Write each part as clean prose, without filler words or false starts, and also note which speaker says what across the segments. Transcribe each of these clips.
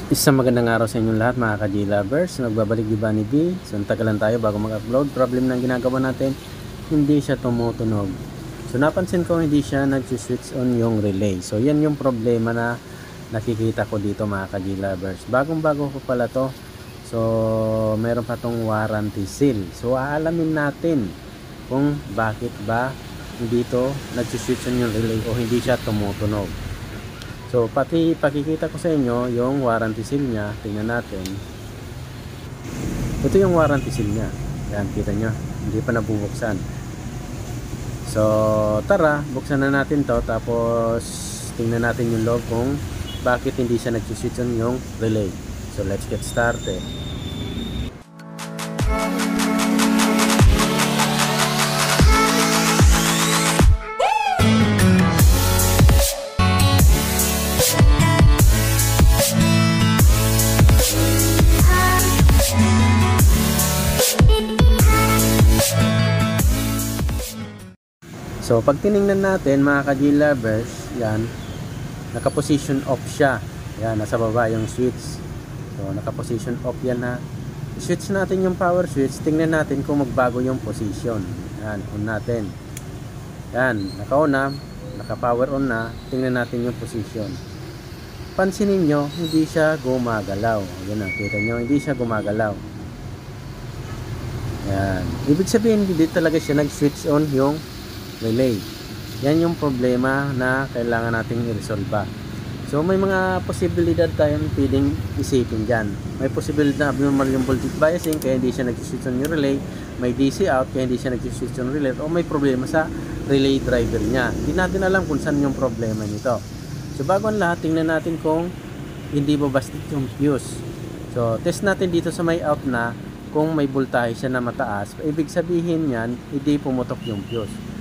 Speaker 1: Isang magandang araw sa inyong lahat mga ka-G lovers. Nagbabalik di ba ni B? So tagalan tayo bago mag-upload. Problem ng ginagawa natin, hindi siya tumutunog. So napansin ko hindi siya nag-switch on yung relay. So yan yung problema na nakikita ko dito mga ka-G lovers. Bagong bago ko pala to. So meron pa tong warranty seal. So aalamin natin kung bakit ba dito nag-switch on yung relay o hindi siya tumutunog. So pati pakikita ko sa inyo yung warranty seal niya. Tingnan natin. Ito yung warranty seal niya. Yan, kita nyo, hindi pa nabubuksan. So tara, buksan na natin to. Tapos tingnan natin yung loob kung bakit hindi siya nag-switch on yung relay. So let's get started. So pag tiningnan natin mga ka-G lovers, yan, naka-position off siya. Yan, nasa baba yung switch. So naka-position off yan ha. Switch natin yung power switch, tingnan natin kung magbago yung position. Yan, on natin. Yan, naka-on na, naka-power on na, tingnan natin yung position. Pansinin nyo, hindi siya gumagalaw. Yan na, kita nyo, hindi siya gumagalaw. Yan, ibig sabihin hindi talaga siya nag-switch on yung relay. Yan yung problema na kailangan nating i-resolve. So may mga posibilidad tayong pwedeng isipin dyan. May posibilidad na abnormal yung voltage biasing kaya hindi siya nag-switch on yung relay. May DC out kaya hindi siya nag-switch on relay. O may problema sa relay driver niya. Hindi natin alam kung saan yung problema nito. So bago ang lahat, tingnan natin kung hindi babastik yung fuse. So test natin dito sa may out na kung may voltage siya na mataas. Ibig sabihin yan, hindi pumutok yung fuse.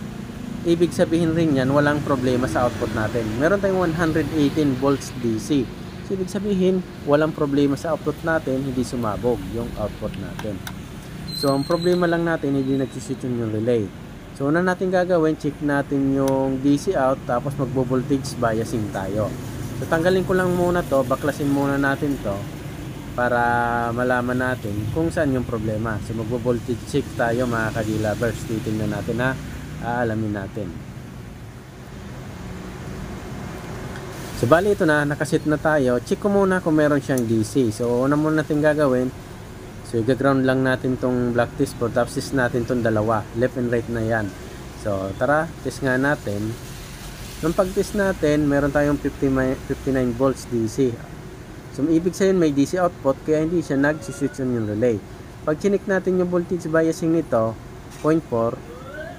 Speaker 1: Ibig sabihin rin yan, walang problema sa output natin. Meron tayong 118 volts DC. So, ibig sabihin, walang problema sa output natin, hindi sumabog yung output natin. So, ang problema lang natin, hindi nag-switch yung relay. So, una natin gagawin, check natin yung DC out, tapos magbo-voltage biasing tayo. So, tanggalin ko lang muna to, baklasin muna natin to, para malaman natin kung saan yung problema. So, magbo-voltage check tayo mga ka-G lovers. Titingnan natin na aalamin natin. So bali ito na, nakasit na tayo. Check ko muna kung meron siyang DC. So una muna natin gagawin, so i-ground lang natin tong black test board, tapos test natin tong dalawa, left and right na yan. So tara, test nga natin. Nung pag-test natin, meron tayong 59 volts DC. So ibig sabihin may DC output, kaya hindi siya nag-switch on yung relay. Pag chinik natin yung voltage biasing nito, 0.4,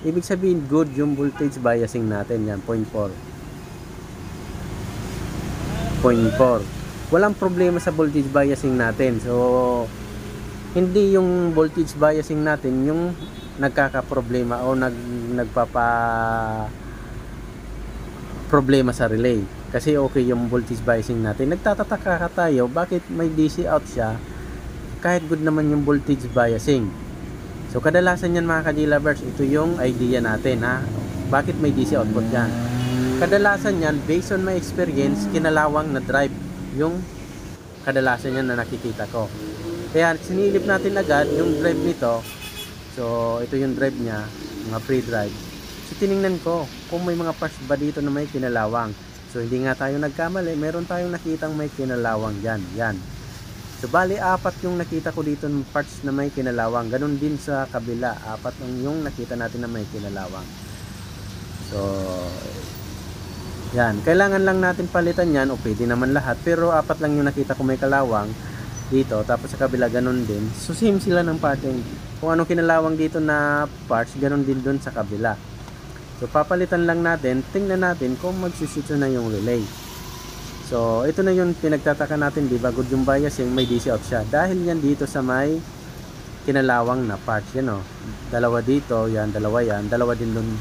Speaker 1: ibig sabihin good yung voltage biasing natin. Yan, 0.4. Walang problema sa voltage biasing natin. So hindi yung voltage biasing natin yung nagkaka-problema o nagpapa problema sa relay. Kasi okay yung voltage biasing natin. Nagtatataka tayo bakit may DC out siya kahit good naman yung voltage biasing. So kadalasan yan mga ka-G lovers, ito yung idea natin ha. Bakit may DC output yan? Kadalasan yan, based on my experience, kinalawang na drive yung kadalasan yan na nakikita ko. Kaya sinilip natin agad yung drive nito. So ito yung drive niya, mga pre-drive. So tiningnan ko kung may mga parts ba dito na may kinalawang. So hindi nga tayo nagkamali, meron tayong nakitang may kinalawang dyan. Yan. So bali apat yung nakita ko dito ng parts na may kinalawang. Ganun din sa kabila, apat yung nakita natin na may kinalawang. So yan, kailangan lang natin palitan yan o pwede naman lahat, pero apat lang yung nakita ko may kalawang dito, tapos sa kabila ganun din. So same sila ng pattern. Kung anong kinalawang dito na parts, ganun din dun sa kabila. So papalitan lang natin, tingnan natin kung mag-switch na yung relay. So ito na yung pinagtataka natin, di ba? Good yung biasing, may DC out siya. Dahil yan dito sa may kinalawang na parts, yan o. Dalawa dito, yan, dalawa yan, dalawa din dun.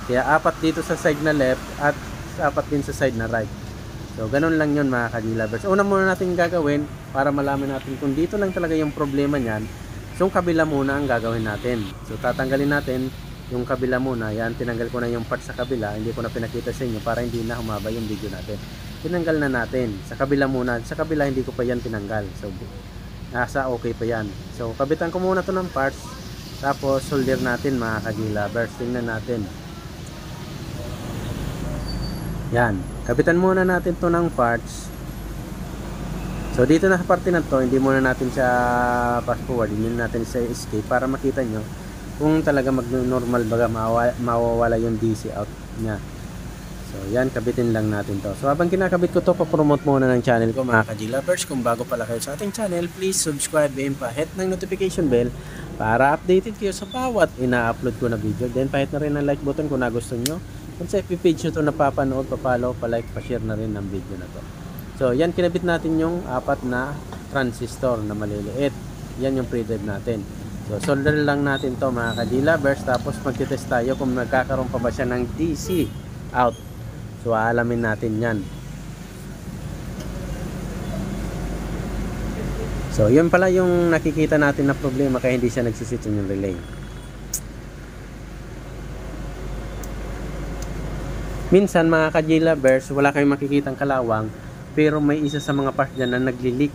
Speaker 1: Kaya apat dito sa side na left at apat din sa side na right. So ganun lang yun mga ka-G lovers. Una muna natin gagawin para malaman natin kung dito lang talaga yung problema nyan. So kabila muna ang gagawin natin. So tatanggalin natin yung kabila muna. Yan, tinanggal ko na yung part sa kabila. Hindi ko na pinakita sa inyo para hindi na humaba yung video natin. tinanggal na natin. Sa kabila muna. Sa kabila hindi ko pa yan tinanggal. So nasa okay pa yan. So kabitan ko muna to ng parts. Tapos solder natin mga ka-G-Lovers. Tingnan natin. Yan. Kabitan muna natin to ng parts. So dito na sa parte na to, hindi muna natin siya fast forward. Hindi natin siya escape para makita nyo kung talaga mag-normal baga mawawala yung DC out niya. So yan, kabitin lang natin to. So habang kinakabit ko to, papromote muna ng channel ko mga ka-G-Lovers. Kung bago pala kayo sa ating channel, please subscribe and pa-hit ng notification bell para updated kayo sa bawat ina-upload ko na video. Then pa-hit na rin ang like button kung nagustuhan nyo. Kung sa FB page nyo to napapanood, pa-follow, pa-like, pa-share na rin ng video na to. So yan, kinabit natin yung 4 na transistor na maliliit. Yan yung pre-drive natin. So solder lang natin to mga ka-G-Lovers. Tapos magtitest tayo kung nagkakaroon pa ba siya ng DC out. So aalamin natin yan. So yun pala yung nakikita natin na problema kaya hindi siya nagsisit yung relay. Minsan mga ka-G-Lovers, wala kayong makikitang kalawang, pero may isa sa mga parts dyan na nagli-leak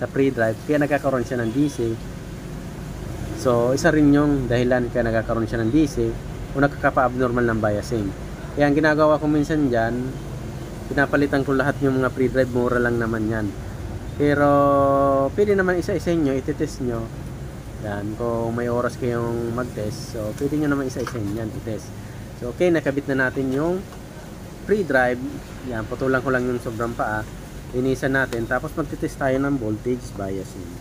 Speaker 1: sa pre-drive kaya nagkakaroon siya ng DC. So isa rin yung dahilan kaya nagkakaroon siya ng DC o nagkakapa-abnormal ng biasing. Kaya ang ginagawa ko minsan dyan, pinapalitan ko lahat yung mga pre-drive, mura lang naman yan. Pero pwede naman isa-isa nyo, ititest nyo. Yan, kung may oras kayong mag-test, so pwede nyo naman isa-isa yan, itest. So okay, nakabit na natin yung pre-drive. Yan, putulan ko lang yung sobrang paa. Linisan natin, tapos magtitest tayo ng voltage biasing.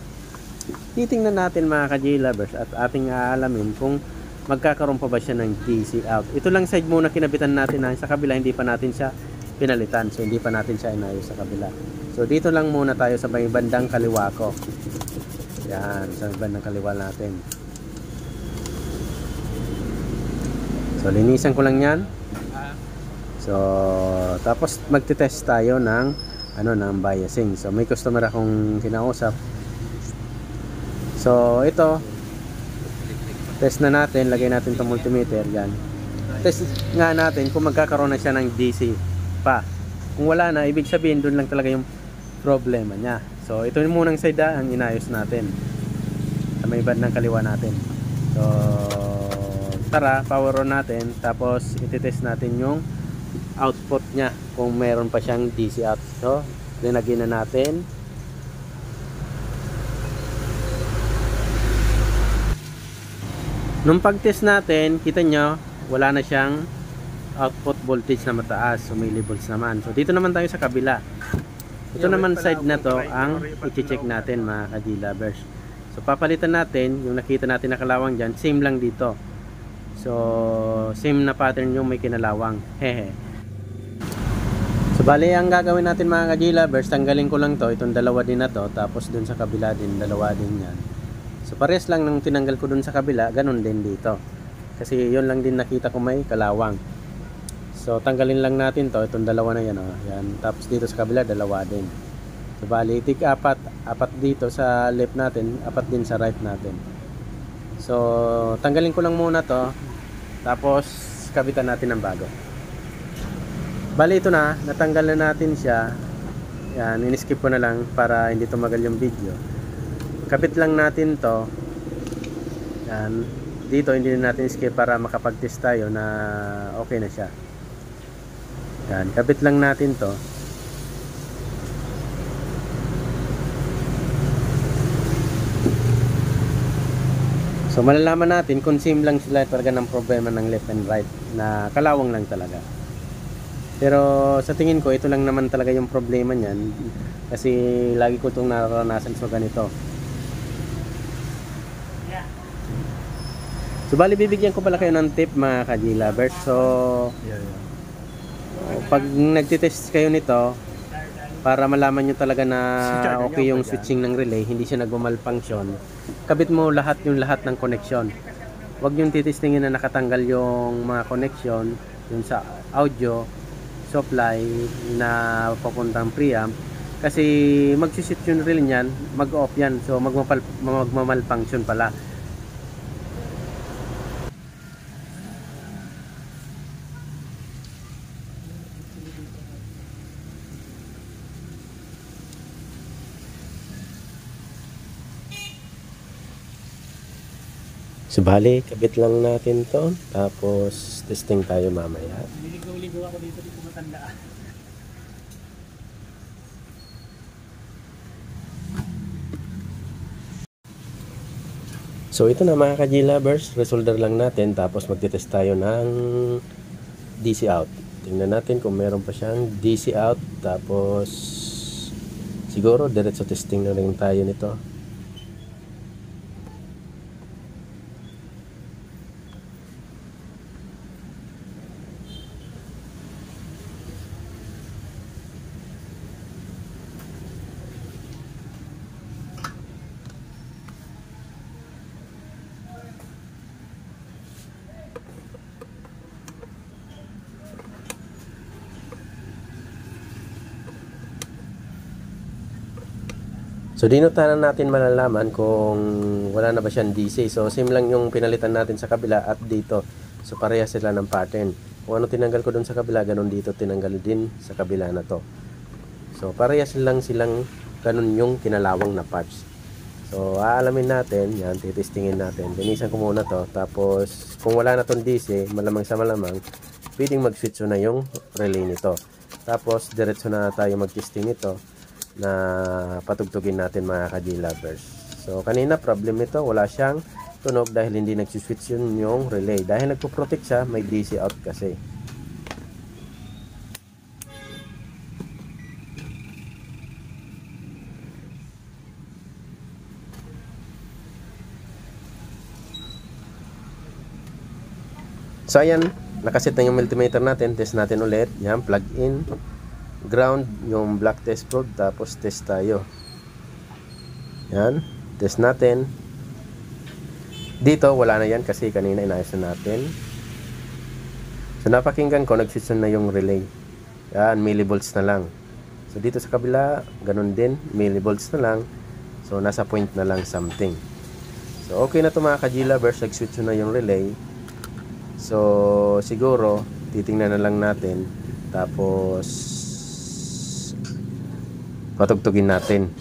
Speaker 1: Titingnan natin mga ka-G-Lovers at ating aalamin kung magkakaroon pa ba siya ng DC out. Ito lang side muna kinabitan natin na sa kabila hindi pa natin siya pinalitan. So hindi pa natin siya inayos sa kabila. So dito lang muna tayo sa may bandang kaliwa ko. Yan, sa bandang kaliwa natin. So linisan ko lang yan. So tapos magte-test tayo ng ng biasing. So may customer akong kinausap. So ito, test na natin, lagay natin itong multimeter yan. Test nga natin kung magkakaroon na siya ng DC pa. Kung wala na, ibig sabihin doon lang talaga yung problema niya. So ito yung munang side ang inayos natin sa may band ng kaliwa natin. So tara, power on natin, tapos ititest natin yung output niya kung meron pa siyang DC out. So linagyan na natin. Nung pag-test natin, kita nyo, wala na siyang output voltage na mataas. So millivolts naman. So dito naman tayo sa kabila. Ito naman side na to ang i-check natin mga ka-G-Lovers. So papalitan natin, yung nakita natin na kalawang dyan, same lang dito. So same na pattern yung may kinalawang. Hehe. So bali ang gagawin natin mga ka-G-Lovers, tanggalin ko lang to, itong dalawa din na to, tapos dun sa kabila din, dalawa din yan. So pares lang nung tinanggal ko dun sa kabila, ganun din dito. Kasi yun lang din nakita ko may kalawang. So tanggalin lang natin to, itong dalawa na yan, yan. Tapos dito sa kabila, dalawa din. So bali, apat dito sa left natin, apat din sa right natin. So tanggalin ko lang muna to, tapos kabitan natin ng bago. Bali ito na, natanggal na natin siya. Yan, in-skip ko na lang para hindi tumagal yung video. Kabit lang natin to. Yan. Dito hindi na natin skip para makapag-test tayo na okay na siya. Yan. Kabit lang natin to. So malalaman natin kung same lang sila talaga ng problema ng left and right na kalawang lang talaga. Pero sa tingin ko ito lang naman talaga yung problema niyan kasi lagi ko itong nararanasan sa ganito. So bali bibigyan ko pala kayo ng tip mga ka-G-Lovers. So pag nagtitest kayo nito, para malaman nyo talaga na okay yung switching ng relay, hindi siya nagmamalfunction, kabit mo lahat ng connection. Huwag yung titestingin na nakatanggal yung mga connection, yung sa audio supply na papuntang preamp, kasi magsisit yung relay niyan, mag-off yan, so magmamalfunction pala.
Speaker 2: So bali, kabit lang natin to. Tapos testing tayo mamaya.
Speaker 1: Niligaw-ligaw ako dito, dito matandaan.
Speaker 2: So ito na mga ka-G-Lovers, resolder lang natin. Tapos magte-test tayo ng DC out. Tingnan natin kung meron pa siyang DC out. Tapos siguro diretso testing na rin tayo nito. So dito na natin malalaman kung wala na ba siyang DC. So same lang yung pinalitan natin sa kabila at dito. So parehas sila ng pattern. Kung ano tinanggal ko dun sa kabila, ganun dito tinanggal din sa kabila na to. So parehas lang silang ganun yung kinalawang na parts. So aalamin natin, yan, titestingin natin. Linisan ko muna to. Tapos kung wala na tong DC, malamang sa malamang, pwedeng mag-switch na yung relay nito. Tapos diretso na tayo mag-testing ito na patugtugin natin mga ka-G-Lovers. So kanina problem nito, wala siyang tunog dahil hindi nagsiswitch yun yung relay. Dahil nagpo-protect siya, may DC out kasi. So ayan, nakaset na yung multimeter natin. Test natin ulit. Yan, plug in, ground yung black test probe, tapos test tayo. Yan, test natin. Dito wala na yan kasi kanina inayos na natin. So napakinggan ko, nagswitch na yung relay. Yan, millivolts na lang. So dito sa kabila, ganun din, millivolts na lang. So nasa point na lang something. So okay na to mga ka-G-Lovers, nagswitch na yung relay. So siguro titingnan na lang natin, tapos patugtugin natin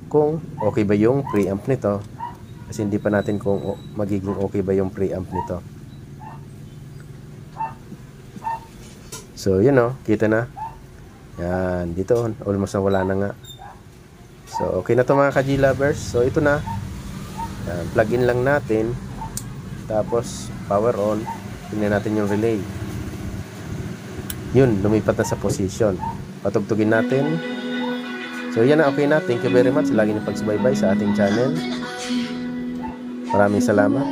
Speaker 2: kung okay ba yung preamp nito, kasi hindi pa natin kung magiging okay ba yung preamp nito. So yun o, kita na yan, dito almost nawala na nga. So okay na to mga ka-G-Lovers. So ito na, yan, plug in lang natin, tapos power on. Tingnan natin yung relay. Yun, lumipat na sa position. Patugtugin natin. So yan na, okay na. Thank you very much. Lagi niyo pagsubaybay sa ating channel. Maraming salamat.